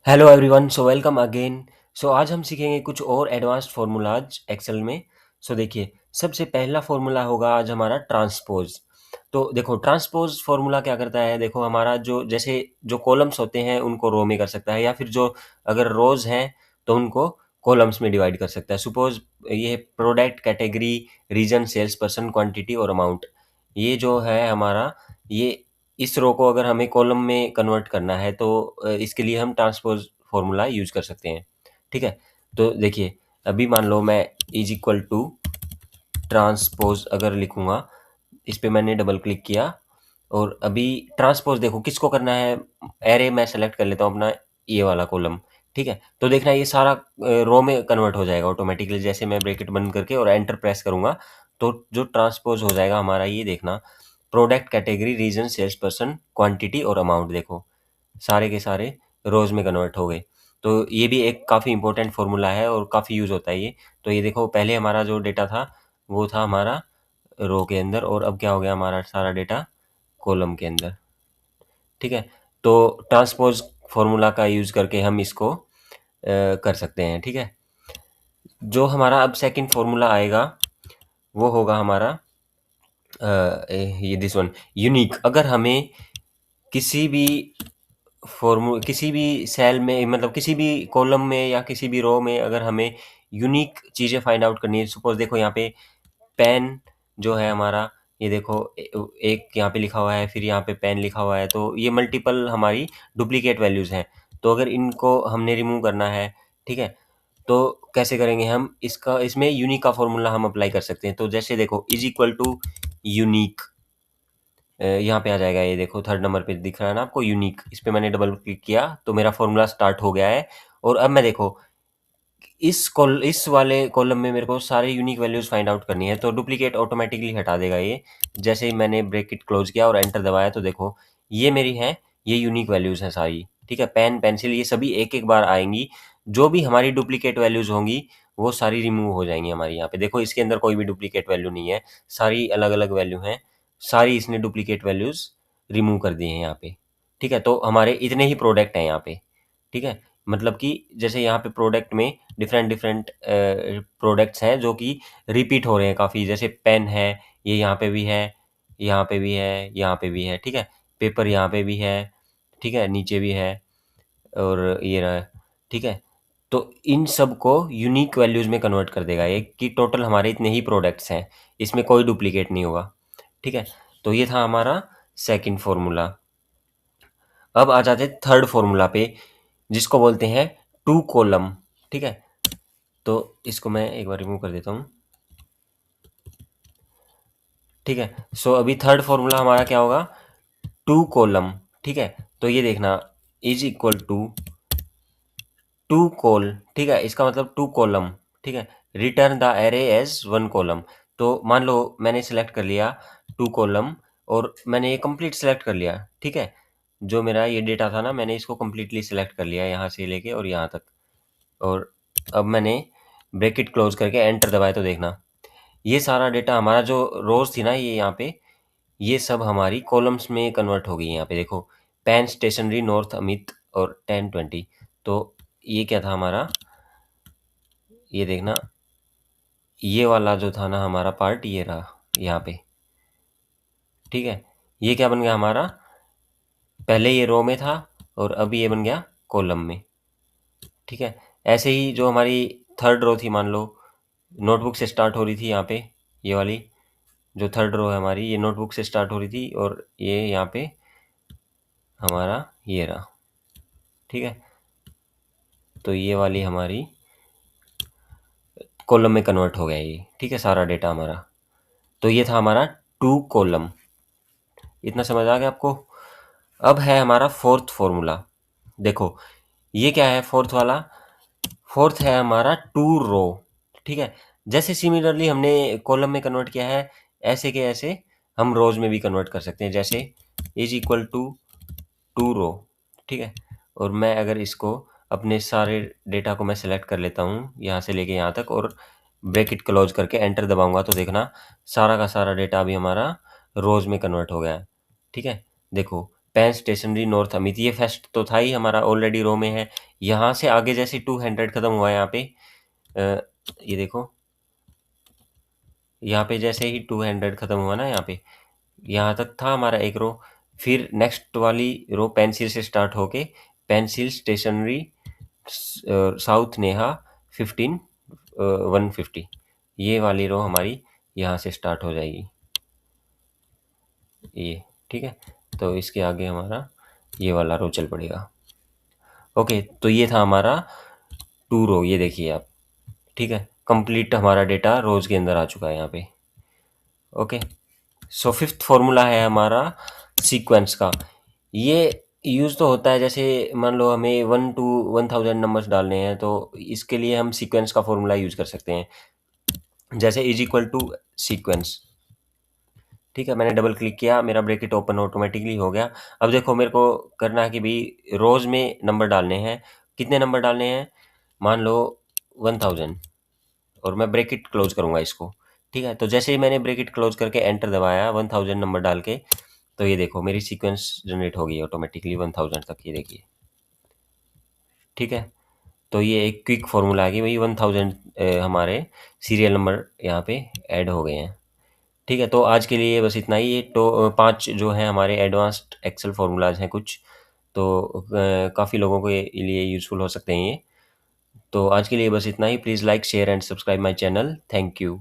Hello everyone, so welcome again. So आज हम सीखेंगे कुछ और एडवांस्ड फार्मूलाज एक्सेल में। सो देखिए, सबसे पहला फार्मूला होगा आज हमारा ट्रांसपोज। तो देखो, ट्रांसपोज फार्मूला क्या करता है। देखो, हमारा जो जैसे जो कॉलम्स होते हैं उनको रो में कर सकता है, या फिर जो अगर रोज हैं तो उनको कॉलम्स में डिवाइड कर सकता है। सपोज ये product, category, region, sales person, quantity और अमाउंट, ये जो है हमारा, ये इस रो को अगर हमें कॉलम में कन्वर्ट करना है तो इसके लिए हम ट्रांसपोज़ फ़ॉर्मूला यूज़ कर सकते हैं, ठीक है? तो देखिए, अभी मान लो मैं इज़ इक्वल टू ट्रांसपोज़ अगर लिखूँगा, इस पे मैंने डबल क्लिक किया और अभी ट्रांसपोज़ देखो किसको करना है, एरे मैं सेलेक्ट कर लेता हूँ अपना, ये वाला कॉलम, ठीक है? तो देखना ये सारा रो में कन्वर्ट हो जाएगा ऑटोमैटिकली। जैसे मैं ब्रैकेट बंद करके और एंटर प्रेस करूँगा, तो जो ट्रांसपोज़ हो जाएगा हमारा, ये देखना, product, category, region, sales person, quantity और अमाउंट, देखो सारे के सारे रोज़ में कन्वर्ट हो गए। तो ये भी एक काफ़ी इम्पोर्टेंट फ़ॉर्मूला है और काफ़ी यूज़ होता है ये। तो ये देखो, पहले हमारा जो डेटा था वो था हमारा रो के अंदर, और अब क्या हो गया, हमारा सारा डेटा कॉलम के अंदर, ठीक है? तो ट्रांसपोज़ फ़ॉर्मूला का यूज़ करके हम इसको कर सकते हैं, ठीक है? जो हमारा अब सेकंड फ़ॉर्मूला आएगा वो होगा हमारा ये दिस वन, यूनिक। अगर हमें किसी भी किसी भी सेल में, मतलब किसी भी कॉलम में या किसी भी रो में, अगर हमें यूनिक चीज़ें फाइंड आउट करनी है, सपोज़ देखो यहाँ पे पेन जो है हमारा, ये देखो एक यहाँ पे लिखा हुआ है, फिर यहाँ पे पेन लिखा हुआ है, तो ये मल्टीपल हमारी डुप्लीकेट वैल्यूज़ हैं। तो अगर इनको हमने रिमूव करना है, ठीक है? तो कैसे करेंगे हम इसका, इसमें यूनिक का फ़ॉर्मूला हम अप्लाई कर सकते हैं। तो जैसे देखो, इज़ इक्वल टू यूनिक, यहाँ पे आ जाएगा, ये देखो थर्ड नंबर पे दिख रहा है ना आपको यूनिक, इस पे मैंने डबल क्लिक किया तो मेरा फ़ॉर्मूला स्टार्ट हो गया है। और अब मैं देखो, इस वाले कॉलम में मेरे को सारे यूनिक वैल्यूज़ फाइंड आउट करनी है, तो डुप्लीकेट ऑटोमैटिकली हटा देगा ये। जैसे ही मैंने ब्रैकेट क्लोज़ किया और एंटर दबाया तो देखो, ये मेरी हैं, ये यूनिक वैल्यूज़ हैं सारी, ठीक है? पेन, पेंसिल, ये सभी एक-एक बार आएँगी। जो भी हमारी डुप्लीकेट वैल्यूज़ होंगी, वो सारी रिमूव हो जाएँगी हमारी यहाँ पे। देखो, इसके अंदर कोई भी डुप्लीकेट वैल्यू नहीं है, सारी अलग-अलग वैल्यू हैं, सारी इसने डुप्लीकेट वैल्यूज़ रिमूव कर दी हैं यहाँ पे, ठीक है? तो हमारे इतने ही प्रोडक्ट हैं यहाँ पे, ठीक है? मतलब कि जैसे यहाँ पे प्रोडक्ट में डिफरेंट-डिफरेंट प्रोडक्ट्स हैं जो कि रिपीट हो रहे हैं काफ़ी। जैसे पेन है, ये यहाँ पे भी है, यहाँ पे भी है, यहाँ पे भी है, ठीक है? पेपर यहाँ पे भी है, ठीक है? नीचे भी है और ये रहा, ठीक है? तो इन सब को यूनिक वैल्यूज़ में कन्वर्ट कर देगा ये, कि टोटल हमारे इतने ही प्रोडक्ट्स हैं, इसमें कोई डुप्लीकेट नहीं होगा, ठीक है? तो ये था हमारा सेकंड फ़ॉर्मूला। अब आ जाते हैं थर्ड फ़ॉर्मूला पे, जिसको बोलते हैं टू कॉलम, ठीक है? तो इसको मैं एक बार रिमूव कर देता हूँ, ठीक है? सो अभी थर्ड फ़ॉर्मूला हमारा क्या होगा, टू कॉलम, ठीक है? तो ये देखना, is equal to two col, ठीक है? इसका मतलब टू कॉलम, ठीक है? Return the array as one column. तो मान लो मैंने सेलेक्ट कर लिया टू कॉलम और मैंने ये कंप्लीट सेलेक्ट कर लिया, ठीक है? जो मेरा ये डेटा था ना, मैंने इसको कंप्लीटली सेलेक्ट कर लिया यहाँ से लेके और यहाँ तक। और अब मैंने ब्रैकेट क्लोज़ करके एंटर दबाया तो देखना, ये सारा डेटा हमारा जो रोज़ थी ना, ये यहाँ पे, ये सब हमारी कॉलम्स में कन्वर्ट हो गई है। यहाँ पे देखो, पेन, स्टेशनरी, नॉर्थ, अमित और 10-20। तो ये क्या था हमारा, ये देखना, ये वाला जो था ना हमारा पार्ट, ये रहा यहाँ पे, ठीक है? ये क्या बन गया हमारा, पहले ये रो में था और अब ये बन गया कॉलम में, ठीक है? ऐसे ही जो हमारी थर्ड रो थी, मान लो नोटबुक से स्टार्ट हो रही थी यहाँ पे, ये वाली जो थर्ड रो है हमारी, ये नोटबुक से स्टार्ट हो रही थी और ये यहाँ पे हमारा ये रहा, ठीक है? तो ये वाली हमारी कॉलम में कन्वर्ट हो गया ये, ठीक है? सारा डेटा हमारा। तो ये था हमारा टू कॉलम। इतना समझ आ गया आपको? अब है हमारा फोर्थ फॉर्मूला। देखो, ये क्या है फोर्थ वाला, फोर्थ है हमारा टू रो, ठीक है? जैसे सिमिलरली हमने कॉलम में कन्वर्ट किया है, ऐसे के ऐसे हम रोज में भी कन्वर्ट कर सकते हैं। जैसे इज इक्वल टू टू रो, ठीक है? और मैं अगर इसको अपने सारे डेटा को मैं सेलेक्ट कर लेता हूँ यहाँ से लेके यहाँ तक और ब्रैकेट क्लोज करके एंटर दबाऊंगा तो देखना, सारा का सारा डेटा अभी हमारा रोज में कन्वर्ट हो गया है, ठीक है? देखो, पेन स्टेशनरी नॉर्थ अमित, ये फर्स्ट तो था ही हमारा, ऑलरेडी रो में है। यहाँ से आगे जैसे 200 खत्म हुआ है यहाँ पे, ये देखो, यहाँ पे जैसे ही 200 खत्म हुआ ना यहाँ पे, यहाँ तक था हमारा एक रो। फिर नेक्स्ट वाली रो पेंसिल से स्टार्ट होके पेंसिल स्टेशनरी साउथ नेहा 15 150, ये वाली रो हमारी यहाँ से स्टार्ट हो जाएगी, ये ठीक है। तो इसके आगे हमारा ये वाला रो चल पड़ेगा। ओके, तो ये था हमारा 2 रो, ये देखिए आप, ठीक है। कंप्लीट हमारा डेटा रोज के अंदर आ चुका है यहाँ पे। ओके, सो फिफ्थ फॉर्मूला है हमारा सीक्वेंस का। ये यूज़ तो होता है जैसे मान लो हमें 1 to 1000 नंबर्स डालने हैं, तो इसके लिए हम सीक्वेंस का फॉर्मूला यूज़ कर सकते हैं। जैसे इज इक्वल टू सीक्वेंस, ठीक है। मैंने डबल क्लिक किया, मेरा ब्रैकेट ओपन ऑटोमेटिकली हो गया। अब देखो मेरे को करना है कि भाई रोज़ में नंबर डालने हैं। कितने नंबर डालने हैं? मान लो 1000, और मैं ब्रैकेट क्लोज करूँगा इसको, ठीक है। तो जैसे ही मैंने ब्रैकेट क्लोज करके एंटर दबाया 1000 नंबर डाल के, तो ये देखो मेरी सीक्वेंस जनरेट हो गई ऑटोमेटिकली 1000 तक, ये देखिए, ठीक है। तो ये एक क्विक फॉर्मूला है कि भाई 1000 हमारे सीरियल नंबर यहाँ पे ऐड हो गए हैं, ठीक है। तो आज के लिए बस इतना ही। ये तो 5 जो हैं हमारे एडवांस्ड एक्सेल फार्मूलाज हैं कुछ, तो काफ़ी लोगों के लिए यूज़फुल हो सकते हैं ये। तो आज के लिए बस इतना ही। Please like share and subscribe my channel. Thank you.